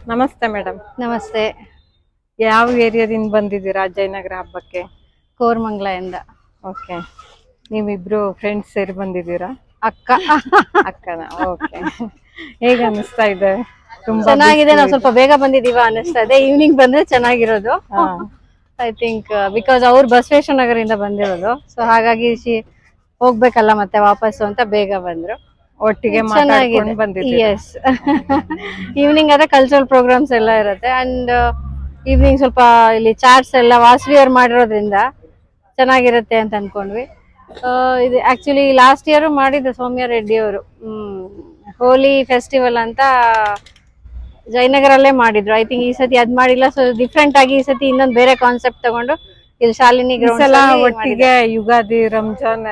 ನಮಸ್ತೆ ಮೇಡಮ್. ನಮಸ್ತೆ. ಯಾವ ಏರಿಯಾದಿಂದ ಬಂದಿದ್ದೀರಾ ಜಯನಗರ ಹಬ್ಬಕ್ಕೆ? ಕೋರಮಂಗಲದಿಂದ. ಓಕೆ, ನೀವಿಬ್ರು ಫ್ರೆಂಡ್ಸ್ ಸೇರಿ ಬಂದಿದ್ದೀರಾ? ಅಕ್ಕ. ಅಕ್ಕನ. ಓಕೆ, ಹೇಗೆ ಅನಿಸ್ತಾ ಇದೆ? ತುಂಬಾ ಚೆನ್ನಾಗಿದೆ. ನಾವು ಸ್ವಲ್ಪ ಬೇಗ ಬಂದಿದೀವ ಅನಿಸ್ತಾ ಇದೆ. ಈವ್ನಿಂಗ್ ಬಂದ್ರೆ ಚೆನ್ನಾಗಿರೋದು. ಐ ಥಿಂಕ್ ಬಿಕಾಸ್ ಅವ್ರು ಬಸವೇಶ್ವರ ನಗರದಿಂದ ಬಂದಿರೋದು, ಸೊ ಹಾಗಾಗಿ ಹೋಗ್ಬೇಕಲ್ಲ ಮತ್ತೆ ವಾಪಸ್ಸು ಅಂತ ಬೇಗ ಬಂದ್ರು. ಒಟ್ಟಿಗೆ ಮಾತಾಡ್ಕೊಂಡು ಬಂದಿದ್ದೀರಾ? ಎಸ್. ಈವ್ನಿಂಗ್ ಆದ್ರೆ ಕಲ್ಚರಲ್ ಪ್ರೋಗ್ರಾಮ್ಸ್ ಎಲ್ಲ ಇರುತ್ತೆ. ಅಂಡ್ ಈವ್ನಿಂಗ್ ಸ್ವಲ್ಪ ಇಲ್ಲಿ ಚಾಟ್ಸ್ ಎಲ್ಲ ವಾಸವಿ ಅವ್ರು ಮಾಡಿರೋದ್ರಿಂದ ಚೆನ್ನಾಗಿರುತ್ತೆ ಅಂತ ಅನ್ಕೊಂಡ್ವಿ. ಇದು ಆಕ್ಚುಲಿ ಲಾಸ್ಟ್ ಇಯರ್ ಮಾಡಿದ್ರು ಸೌಮ್ಯ ರೆಡ್ಡಿ ಅವರು. ಹೋಲಿ ಫೆಸ್ಟಿವಲ್ ಅಂತ ಜಯನಗರಲ್ಲೇ ಮಾಡಿದ್ರು. ಐ ಥಿಂಕ್ ಈ ಸತಿ ಅದ್ ಮಾಡಿಲ್ಲ. ಸೊ ಡಿಫ್ರೆಂಟ್ ಆಗಿ ಈ ಸತಿ ಇನ್ನೊಂದು ಬೇರೆ ಕಾನ್ಸೆಪ್ಟ್ ತಗೊಂಡು ಇಲ್ಲಿ ಶಾಲಿನಿ ಗ್ರೌಂಡ್ ಒಟ್ಟಿಗೆ ಯುಗಾದಿ ರಂಜಾನ್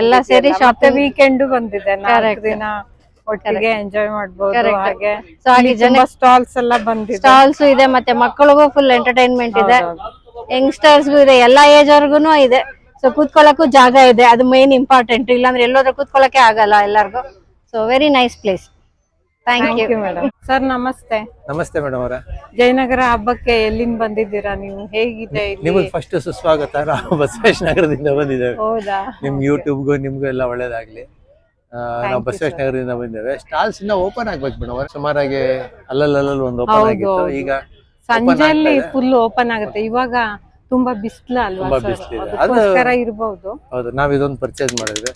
ಎಲ್ಲ ಸೇರಿ ಶಾಪಿಂಗ್ ವೀಕೆಂಡ್ ಬಂದಿದೆ. 4 ದಿನ ಒಟ್ಟಿಗೆ ಎಂಜಾಯ್ ಮಾಡಬಹುದು. ಹಾಗೆ ಸ್ಟಾಲ್ಸ್ ಎಲ್ಲ ಬಂದಿದೆ. ಸ್ಟಾಲ್ಸ್ ಇದೆ, ಮತ್ತೆ ಮಕ್ಕಳಿಗೂ ಫುಲ್ ಎಂಟರ್ಟೈನ್ಮೆಂಟ್ ಇದೆ, ಯಂಗ್ಸ್ಟರ್ಸ್ಗೂ ಇದೆ, ಎಲ್ಲಾ ಏಜ್ ಅವ್ರಿಗೂ ಇದೆ. ಸೊ ಕೂತ್ಕೊಳ್ಳಕ್ಕೂ ಜಾಗ ಇದೆ, ಅದು ಮೇನ್ ಇಂಪಾರ್ಟೆಂಟ್. ಇಲ್ಲಾಂದ್ರೆ ಎಲ್ಲೋದ್ರೂ ಕೂತ್ಕೊಳ್ಳಕ್ಕೆ ಆಗಲ್ಲ ಎಲ್ಲರಿಗೂ. So very nice place. Thank you madam. Sir ನಮಸ್ತೆ. ನಮಸ್ತೆ ಮೇಡಮ್ ಅವರ. ಜಯನಗರ ಹಬ್ಬಕ್ಕೆ ಎಲ್ಲಿಂದ ಬಂದಿದ್ದೀರಾ ನೀವು? ಹೇಗಿದೆ? ನಿಮಗೆ ಫಸ್ಟ್ ಸುಸ್ವಾಗತ. ನಾವು ಬಸವೇಶ್ವರ ನಗರದಿಂದ ಬಂದಿದ್ದೇವೆ. ಹೌದಾ? ನಿಮ್ ಯೂಟ್ಯೂಬ್ಗೂ ನಿಮ್ಗೂ ಎಲ್ಲ ಒಳ್ಳೇದಾಗ್ಲಿ. ನಾವು ಬಸವೇಶ್ವರ ನಗರದಿಂದ ಬಂದಿದ್ದೇವೆ. ಸ್ಟಾಲ್ಸ್ ಇನ್ನ ಓಪನ್ ಆಗ್ಬೇಕು ಮೇಡಮ್ ಅವರ. ಸುಮಾರಾಗಿ ಅಲ್ಲಲ್ಲಿ ಒಂದು ಓಪನ್ ಆಗಿತ್ತು. ಈಗ ಸಂಜೆಯಲ್ಲಿ ಫುಲ್ ಓಪನ್ ಆಗುತ್ತೆ. ಇವಾಗ ತುಂಬಾ ಬಿಸಿಲು ಅಲ್ವಾ? ತುಂಬಾ ಬಿಸಿಲಿದೆ, ಅದಕ್ಕೋಸ್ಕರ ಇರಬಹುದು. ಹೌದು, ನಾವ್ ಇದೊಂದು ಪರ್ಚೇಸ್ ಮಾಡಿದ್ವಿ.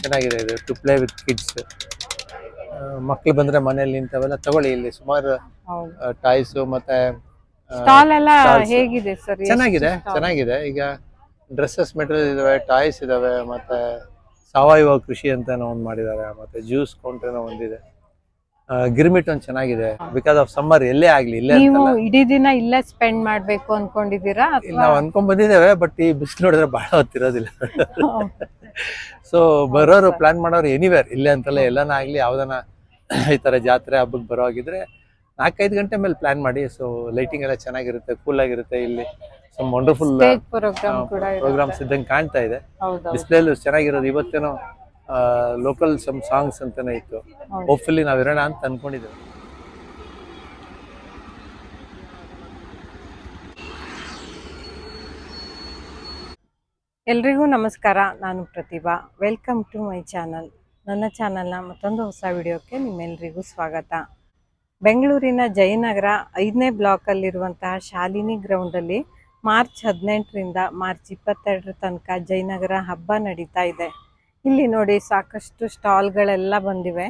ಚೆನ್ನಾಗಿದೆ ಇದು. To play with kids. ಮಕ್ಳು ಬಂದ್ರೆ ಮನೇಲಿ ನಿಂತವೆಲ್ಲ ತಗೊಳ್ಳಿ. ಇಲ್ಲಿ ಸುಮಾರು ಟಾಯ್ಸ್ ಮತ್ತೆ ಸ್ಟಾಲ್ ಎಲ್ಲ ಹೇಗಿದೆ ಸರ್? ಚೆನ್ನಾಗಿದೆ. ಈಗ ಡ್ರೆಸ್ಸಸ್ ಮೆಟೀರಿಯಲ್ ಇದಾವೆ, ಟಾಯ್ಸ್ ಇದಾವೆ, ಮತ್ತೆ ಸಾವಯವ ಕೃಷಿ ಅಂತ ಒಂದ್ ಮಾಡಿದ್ದಾರೆ, ಮತ್ತೆ ಜ್ಯೂಸ್ ಕೌಂಟರ್ ಒಂದಿದೆ. ಗಿರ್ಮಿಟ್ ಒಂದ್ ಚೆನ್ನಾಗಿದೆ. ಬಿಕಾಸ್ ಆಫ್ ಸಮ್ಮರ್ ಎಲ್ಲೇ ಆಗ್ಲಿ ಇಲ್ಲೇ ಇಡೀ ದಿನ ಇಲ್ಲೇ ಸ್ಪೆಂಡ್ ಮಾಡ್ಬೇಕು ಅನ್ಕೊಂಡಿದೀರಾ? ನಾವು ಅನ್ಕೊಂಡ್ ಬಂದಿದ್ದೇವೆ, ಬಟ್ ಈ ಬಿಸಿಲು ನೋಡಿದ್ರೆ ಬಹಳ ಹೊತ್ತಿರೋದಿಲ್ಲ. ಸೊ ಬರೋರು ಪ್ಲಾನ್ ಮಾಡೋರು ಎನಿವೇರ್ ಇಲ್ಲೇ ಅಂತಲ್ಲ, ಎಲ್ಲಾನ ಆಗ್ಲಿ ಯಾವ್ದನ ಈ ತರ ಜಾತ್ರೆ ಹಬ್ಬಕ್ಕೆ ಬರೋವಾಗಿದ್ರೆ 4-5 ಗಂಟೆ ಮೇಲೆ ಪ್ಲಾನ್ ಮಾಡಿ. ಸೊ ಲೈಟಿಂಗ್ ಎಲ್ಲ ಚೆನ್ನಾಗಿರುತ್ತೆ, ಕೂಲ್ ಆಗಿರುತ್ತೆ. ಇಲ್ಲಿ ಸಮ್ ವಂಡರ್ಫುಲ್ ಪ್ರೋಗ್ರಾಮ್ಸ್ ಇದ್ದಂಗೆ ಕಾಣ್ತಾ ಇದೆ. ಡಿಸ್ಪ್ಲೇ ಚೆನ್ನಾಗಿರೋದು. ಇವತ್ತೇನೋ ಲೋಕಲ್ ಸಮ್ ಸಾಂಗ್ಸ್ ಅಂತಾನೆ ಇತ್ತು. ಹೋಪ್ಫುಲಿ ನಾವಿರೋಣ ಅಂತ ಅನ್ಕೊಂಡಿದ್ದೇವೆ. ಎಲ್ರಿಗೂ ನಮಸ್ಕಾರ. ನಾನು Prathibha. Welcome to my channel. ನನ್ನ ಚಾನಲ್ನ ಮತ್ತೊಂದು ಹೊಸ ವಿಡಿಯೋಕ್ಕೆ ನಿಮ್ಮೆಲ್ಲರಿಗೂ ಸ್ವಾಗತ. ಬೆಂಗಳೂರಿನ ಜಯನಗರ 5ನೇ ಬ್ಲಾಕಲ್ಲಿರುವಂತಹ ಶಾಲಿನಿ ಗ್ರೌಂಡಲ್ಲಿ ಮಾರ್ಚ್ 18ರಿಂದ ಮಾರ್ಚ್ 22 ತನಕ ಜಯನಗರ ಹಬ್ಬ ನಡೀತಾ ಇದೆ. ಇಲ್ಲಿ ನೋಡಿ ಸಾಕಷ್ಟು ಸ್ಟಾಲ್ಗಳೆಲ್ಲ ಬಂದಿವೆ.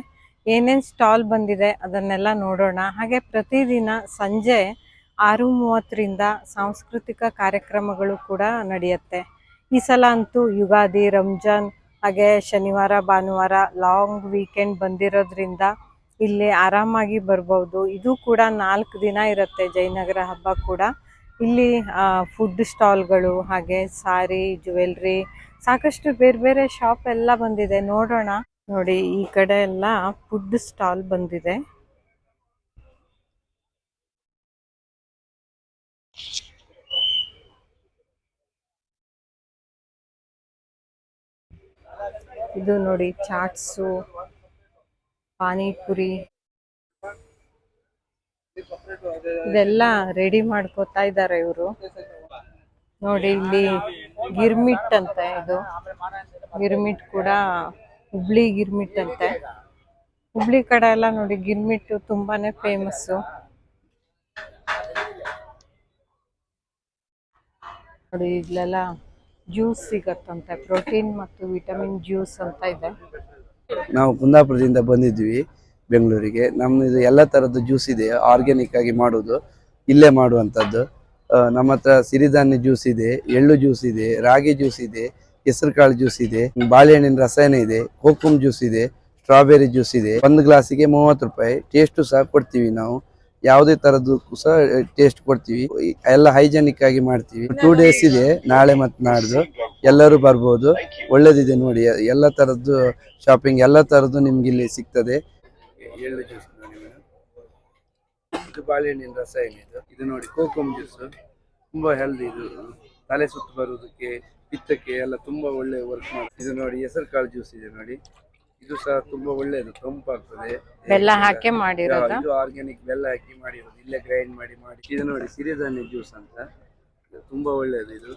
ಏನೇನು ಸ್ಟಾಲ್ ಬಂದಿದೆ ಅದನ್ನೆಲ್ಲ ನೋಡೋಣ. ಹಾಗೆ ಪ್ರತಿದಿನ ಸಂಜೆ 6:30ರಿಂದ ಸಾಂಸ್ಕೃತಿಕ ಕಾರ್ಯಕ್ರಮಗಳು ಕೂಡ ನಡೆಯುತ್ತೆ. ಈ ಸಲ ಅಂತೂ ಯುಗಾದಿ, ರಂಜಾನ್, ಹಾಗೆ ಶನಿವಾರ ಭಾನುವಾರ ಲಾಂಗ್ ವೀಕೆಂಡ್ ಬಂದಿರೋದ್ರಿಂದ ಇಲ್ಲಿ ಆರಾಮಾಗಿ ಬರ್ಬೋದು. ಇದು ಕೂಡ 4 ದಿನ ಇರುತ್ತೆ ಜಯನಗರ ಹಬ್ಬ ಕೂಡ. ಇಲ್ಲಿ ಫುಡ್ ಸ್ಟಾಲ್ಗಳು, ಹಾಗೆ ಸಾರಿ, ಜ್ಯುವೆಲ್ರಿ, ಸಾಕಷ್ಟು ಬೇರೆ ಬೇರೆ ಶಾಪ್ ಎಲ್ಲ ಬಂದಿದೆ. ನೋಡೋಣ. ನೋಡಿ, ಈ ಕಡೆ ಎಲ್ಲ ಫುಡ್ ಸ್ಟಾಲ್ ಬಂದಿದೆ. ಇದು ನೋಡಿ ಚಾಟ್ಸು, ಪಾನಿಪುರಿ ಇದೆಲ್ಲ ರೆಡಿ ಮಾಡ್ಕೋತಾ ಇದ್ದಾರೆ ಇವರು. ನೋಡಿ ಇಲ್ಲಿ ಗಿರ್ಮಿಟ್ ಅಂತೆ. ಇದು ಗಿರ್ಮಿಟ್ ಕೂಡ ಹುಬ್ಳಿ ಗಿರ್ಮಿಟ್ ಅಂತೆ. ಹುಬ್ಳಿ ಕಡೆ ಎಲ್ಲ ನೋಡಿ ಗಿರ್ಮಿಟ್ ತುಂಬಾನೇ ಫೇಮಸ್ಸು. ನೋಡಿ ಇಲ್ಲೆಲ್ಲ ಜ್ಯೂಸ್ ಸಿಗತ್ತಂತೆ, ಪ್ರೋಟೀನ್ ಮತ್ತು ವಿಟಮಿನ್ ಜ್ಯೂಸ್ ಅಂತ ಇದೆ. ನಾವು ಕುಂದಾಪುರದಿಂದ ಬಂದಿದ್ವಿ ಬೆಂಗಳೂರಿಗೆ. ನಮ್ಮದು ಎಲ್ಲ ಥರದ್ದು ಜ್ಯೂಸ್ ಇದೆ, ಆರ್ಗ್ಯಾನಿಕ್ ಆಗಿ ಮಾಡೋದು, ಇಲ್ಲೇ ಮಾಡುವಂಥದ್ದು. ನಮ್ಮ ಹತ್ರ ಸಿರಿಧಾನ್ಯ ಜ್ಯೂಸ್ ಇದೆ, ಎಳ್ಳು ಜ್ಯೂಸ್ ಇದೆ, ರಾಗಿ ಜ್ಯೂಸ್ ಇದೆ, ಹೆಸರು ಕಾಳು ಜ್ಯೂಸ್ ಇದೆ, ಬಾಳೆಹಣ್ಣಿನ ರಸಾಯನ ಇದೆ, ಕೋಕುಮ್ ಜ್ಯೂಸ್ ಇದೆ, ಸ್ಟ್ರಾಬೆರಿ ಜ್ಯೂಸ್ ಇದೆ. 1 ಗ್ಲಾಸಿಗೆ 30 ರೂಪಾಯಿ. ಟೇಸ್ಟು ಸಹ ಕೊಡ್ತೀವಿ ನಾವು. ಯಾವುದೇ ತರದ್ದು ಸಹ ಟೇಸ್ಟ್ ಕೊಡ್ತೀವಿ. ಎಲ್ಲ ಹೈಜೆನಿಕ್ ಆಗಿ ಮಾಡ್ತೀವಿ. 2 ಡೇಸ್ ಇದೆ, ನಾಳೆ ಮತ್ತು ನಾಡ್ದು. ಎಲ್ಲರೂ ಬರ್ಬೋದು, ಒಳ್ಳೇದಿದೆ ನೋಡಿ. ಎಲ್ಲ ತರದ್ದು ಶಾಪಿಂಗ್, ಎಲ್ಲ ತರದ್ದು ನಿಮ್ಗೆ ಇಲ್ಲಿ ಸಿಗ್ತದೆ. ಎಳ್ಳು ಜ್ಯೂಸ್ ನೋಡಿ ಮೇಡಮ್, ಇದು ಬಾಳೆಹಣ್ಣಿನ ರಸಾಯನ. ಇದು ನೋಡಿ ಕೋಕಮ್ ಜ್ಯೂಸ್, ತುಂಬಾ ಹೆಲ್ದಿ. ಇದು ತಲೆ ಸುತ್ತು ಬರುವುದಕ್ಕೆ, ಪಿತ್ತಕ್ಕೆ ಎಲ್ಲ ತುಂಬಾ ಒಳ್ಳೆ ವರ್ಕ್ ಮಾಡಿ. ಇದು ನೋಡಿ ಹೆಸರು ಕಾಳು ಜ್ಯೂಸ್ ಇದೆ ನೋಡಿ, ಇದು ಸಹ ತುಂಬಾ ಒಳ್ಳೆಯದು, ತಂಪಾಗ್ತದೆ. ಬೆಲ್ಲ ಹಾಕಿ ಮಾಡಿರೋದ? ಇದು ಆರ್ಗ್ಯಾನಿಕ್ ಬೆಲ್ಲ ಹಾಕಿ ಮಾಡಿರೋದು, ಇಲ್ಲೇ ಗ್ರೈಂಡ್ ಮಾಡಿ ಇದು ನೋಡಿ ಸಿರಿಧಾನ್ಯ ಜ್ಯೂಸ್ ಅಂತ. ಇದು ತುಂಬಾ ಒಳ್ಳೆಯದು. ಇದು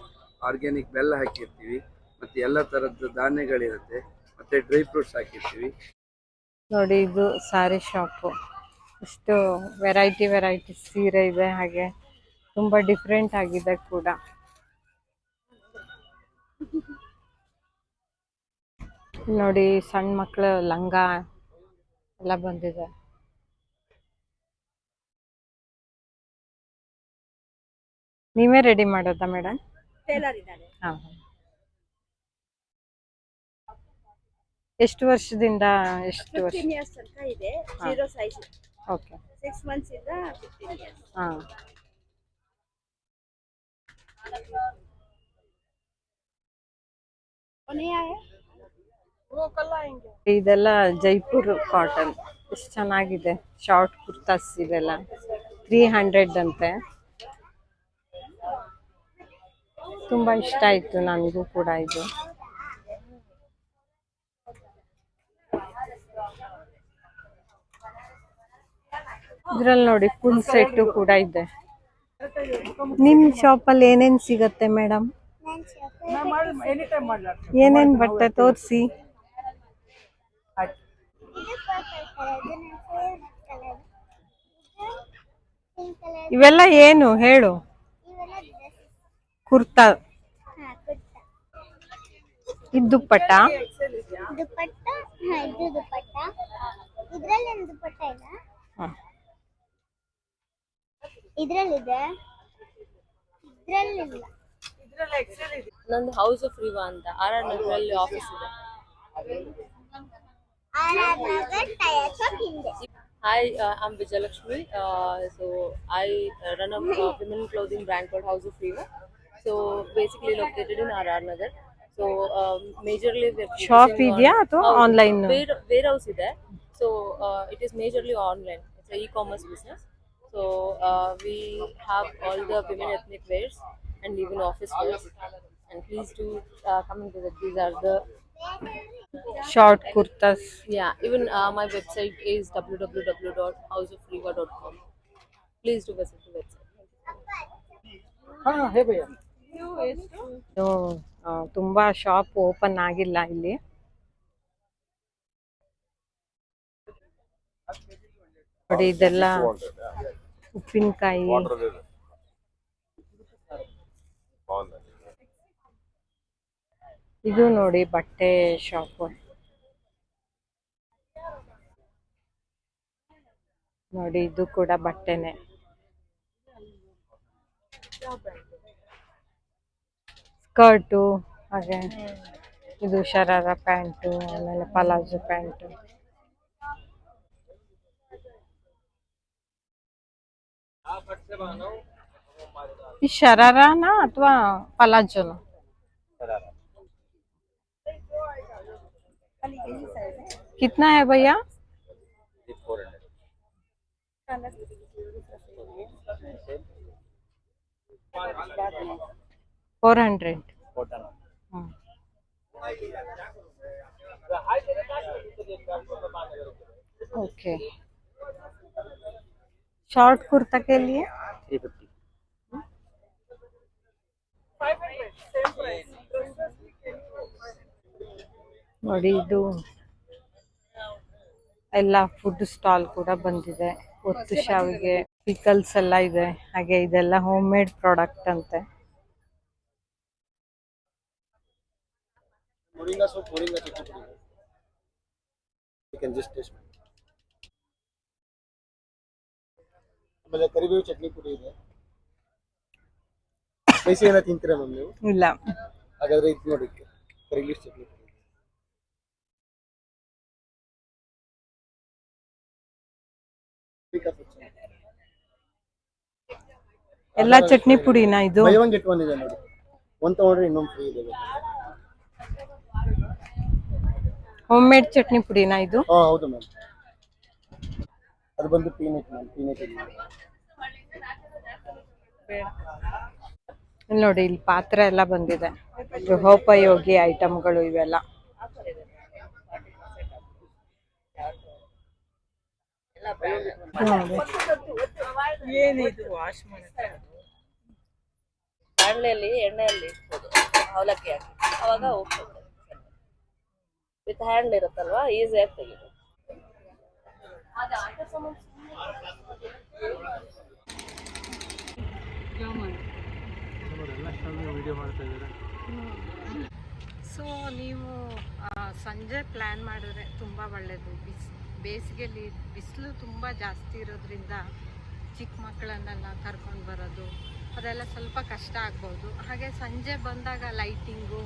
ಆರ್ಗ್ಯಾನಿಕ್ ಬೆಲ್ಲ ಹಾಕಿರ್ತೀವಿ, ಮತ್ತೆ ಎಲ್ಲ ತರದ್ದು ಧಾನ್ಯಗಳಿರುತ್ತೆ, ಮತ್ತೆ ಡ್ರೈ ಫ್ರೂಟ್ಸ್ ಹಾಕಿರ್ತೀವಿ. ನೋಡಿ ಇದು ಸಾರಿ ಶಾಪು. ಇಷ್ಟು ವೆರೈಟಿ ಸೀರೆ ಇದೆ, ಹಾಗೆ ತುಂಬಾ ಡಿಫ್ರೆಂಟ್ ಆಗಿದೆ ಕೂಡ. ನೋಡಿ ಸಣ್ಣ ಮಕ್ಕಳು ಲಂಗ ಎಲ್ಲ ಬಂದಿದೆ. ನೀವೇ ರೆಡಿ ಮಾಡೋದಾ ಮೇಡಮ್? ಹಾ. ಎಷ್ಟು ವರ್ಷದಿಂದ ಎಷ್ಟು ವರ್ಷ? 15 years ತನಕ ಇದೆ. Zero size. ಓಕೆ. 6 months ಇಂದ 15 years. ಹಾ. ಇದೆಲ್ಲ ಜೈಪುರ್ ಕಾಟನ್, ಎಷ್ಟು ಚೆನ್ನಾಗಿದೆ. ಶಾರ್ಟ್ ಕುರ್ತಾಸ್ ಇವೆಲ್ಲ 300 ಅಂತೆ. ತುಂಬಾ ಇಷ್ಟ ಆಯ್ತು ನನಗೂ ಕೂಡ ಇದು. ಇದ್ರಲ್ಲಿ ನೋಡಿ ಫುಲ್ ಸೆಟ್ ಕೂಡ ಇದೆ. ನಿಮ್ ಶಾಪಲ್ಲಿ ಏನೇನ್ ಸಿಗತ್ತೆ ಮೇಡಮ್? ಏನೇನ್ ಬಟ್ಟೆ ತೋರಿಸಿ. ಇವೆಲ್ಲ ಏನು ಹೇಳು? ಕುರ್ತಾ, ಇದು ದುಪ್ಪಟ್ಟ. ದುಪ್ಪಟ್ಟ, ಇದು ದುಪ್ಪಟ್ಟ. ಇದ್ರಲ್ಲಿ ಒಂದು ದುಪ್ಪಟ್ಟ ಇಲ್ಲ, ಇದ್ರಲ್ಲಿದೆ, ಇದ್ರಲ್ಲಿಲ್ಲ. ನಂದು ಹೌಸ್ ಆಫ್ ರಿವಾ ಅಂತ ಆರ್ ನಗರಲ್ಲಿ ಆಫೀಸ್ ಇದೆ. Hi, I'm Vijayalakshmi. So I run a women clothing brand called House of Riva. So basically located in RR Nagar. So majorly we're shop ಇದೆಯಾ ಅಥವಾ ಆನ್ಲೈನ್? warehouse ಇದೆ. So it is majorly online. It's a e-commerce business. So we have all the women ethnic wears and even office wears. And please do come and visit. These are the short kurtas. even my website is www.houseofriva.com. Please do visit the website. ತುಂಬಾ shop open ಆಗಿಲ್ಲ ಇಲ್ಲಿ. ನೋಡಿ ಇದೆಲ್ಲ ಉಪ್ಪಿನಕಾಯಿ. ಇದು ನೋಡಿ ಬಟ್ಟೆ shop. ನೋಡಿ ಇದು ಕೂಡ ಬಟ್ಟೆನೆ. ಸ್ಕರ್ಟು, ಹಾಗೆ ಇದು ಶರಾರ ಪ್ಯಾಂಟು, ಆಮೇಲೆ ಪಲಾಜೋ ಪ್ಯಾಂಟು. ಈ ಶರಾರನಾ ಅಥವಾ ಪಲಾಜೋನ? कितना है भैया? 400. ओके. शॉर्ट कुर्ता के लिए 350. ನೋಡಿ ಇದು ಎಲ್ಲ ಫುಡ್ ಸ್ಟಾಲ್ ಕೂಡ ಬಂದಿದೆ. ಒತ್ತು ಶಾವಿಗೆ, ಪಿಕಲ್ಸ್ ಎಲ್ಲ ಇದೆ. ಹಾಗೆ ಇದೆಲ್ಲ ಹೋಮ್ ಮೇಡ್ ಪ್ರಾಡಕ್ಟ್ ಅಂತೆ. moringa soup, moringa chutney. You can just taste. ಆಮೇಲೆ ಕರಿಬೇವು ಚಟ್ನಿ ಪುಡಿ ಇದೆ. ಸ್ಪೈಸಿ ಏನ ತಿಂತೀರಾ ಮ್ಯಾಮ್ ನೀವು? ಇಲ್ಲ. ಹಾಗಾದ್ರೆ ಇದು ನೋಡಿ, ಕರಿಬೇವು ಚಟ್ನಿ ಪುಡಿ. ಎಲ್ಲ ಚಟ್ನಿ ಪುಡಿನಾ ಇದು? ಬೈ ಒನ್ ಗೆಟ್ ಒನ್ ಇದೆ ನೋಡಿ. ಒಂದು ತಗೊಂಡ್ರೆ ಇನ್ನೊಂದು ಫ್ರೀ ಇದೆ. ಹೋಮ್ ಮೇಡ್ ಚಟ್ನಿ ಪುಡಿನಾ ಇದು? ಹೌದು ಮ್ಯಾಮ್. ಅದು ಬಂದು ಪೀನಟ್ ಮ್ಯಾಮ್, ಪೀನಟ್ ಇದೆ. ಇಲ್ಲಿ ನೋಡಿ, ಇಲ್ಲಿ ಪಾತ್ರೆ ಎಲ್ಲ ಬಂದಿದೆ. ಗೃಹೋಪಯೋಗಿ ಐಟಮ್ಗಳು ಇವೆಲ್ಲ. ಏನಿದು ವಾಶ್ ಮಾಡುತ್ತೆ ಬಾಣಲೆಯಲ್ಲಿ ಎಣ್ಣೆಯಲ್ಲಿ ಇಟ್ಬೋದು ಅವಲಕ್ಕಿ ಹಾಕಿ ಅವಾಗ ಹೋಗ್ತದೆ ವಿತ್ ಹ್ಯಾಂಡ್ ಇರುತ್ತಲ್ವಾ ಈಸಿಯಾಗಿ ತೆಗಿಬೋದು. ಸೊ ನೀವು ಸಂಜೆ ಪ್ಲ್ಯಾನ್ ಮಾಡಿದ್ರೆ ತುಂಬ ಒಳ್ಳೆಯದು. ಬೇಸಿಗೆಯಲ್ಲಿ ಬಿಸಿಲು ತುಂಬ ಜಾಸ್ತಿ ಇರೋದ್ರಿಂದ ಚಿಕ್ಕ ಮಕ್ಕಳನ್ನೆಲ್ಲ ಕರ್ಕೊಂಡು ಬರೋದು ಅದೆಲ್ಲ ಸ್ವಲ್ಪ ಕಷ್ಟ ಆಗ್ಬೋದು. ಹಾಗೆ ಸಂಜೆ ಬಂದಾಗ ಲೈಟಿಂಗು,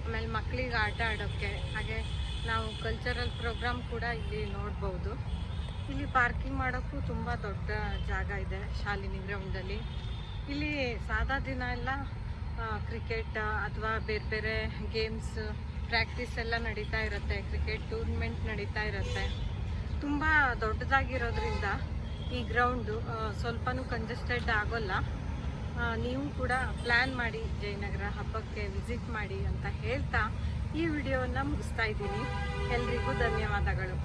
ಆಮೇಲೆ ಮಕ್ಕಳಿಗೆ ಆಟ ಆಡೋಕ್ಕೆ, ಹಾಗೆ ನಾವು ಕಲ್ಚರಲ್ ಪ್ರೋಗ್ರಾಮ್ ಕೂಡ ಇಲ್ಲಿ ನೋಡ್ಬೋದು. ಇಲ್ಲಿ ಪಾರ್ಕಿಂಗ್ ಮಾಡೋಕ್ಕೂ ತುಂಬ ದೊಡ್ಡ ಜಾಗ ಇದೆ ಶಾಲಿನಿ ಗ್ರೌಂಡಲ್ಲಿ. ಇಲ್ಲಿ ಸಾದಾ ದಿನ ಎಲ್ಲ ಕ್ರಿಕೆಟ್ ಅಥವಾ ಬೇರೆ ಬೇರೆ ಗೇಮ್ಸ್ ಪ್ರಾಕ್ಟೀಸ್ ಎಲ್ಲ ನಡೀತಾ ಇರುತ್ತೆ, ಕ್ರಿಕೆಟ್ ಟೂರ್ನಮೆಂಟ್ ನಡೀತಾ ಇರುತ್ತೆ. ತುಂಬ ದೊಡ್ಡದಾಗಿರೋದ್ರಿಂದ ಈ ಗ್ರೌಂಡು ಸ್ವಲ್ಪನೂ ಕಂಜೆಸ್ಟೆಡ್ ಆಗೋಲ್ಲ. ನೀವು ಕೂಡ ಪ್ಲ್ಯಾನ್ ಮಾಡಿ ಜಯನಗರ ಹಬ್ಬಕ್ಕೆ ವಿಸಿಟ್ ಮಾಡಿ ಅಂತ ಹೇಳ್ತಾ ಈ ವಿಡಿಯೋವನ್ನು ಮುಗಿಸ್ತಾ ಇದ್ದೀನಿ. ಎಲ್ರಿಗೂ ಧನ್ಯವಾದಗಳು.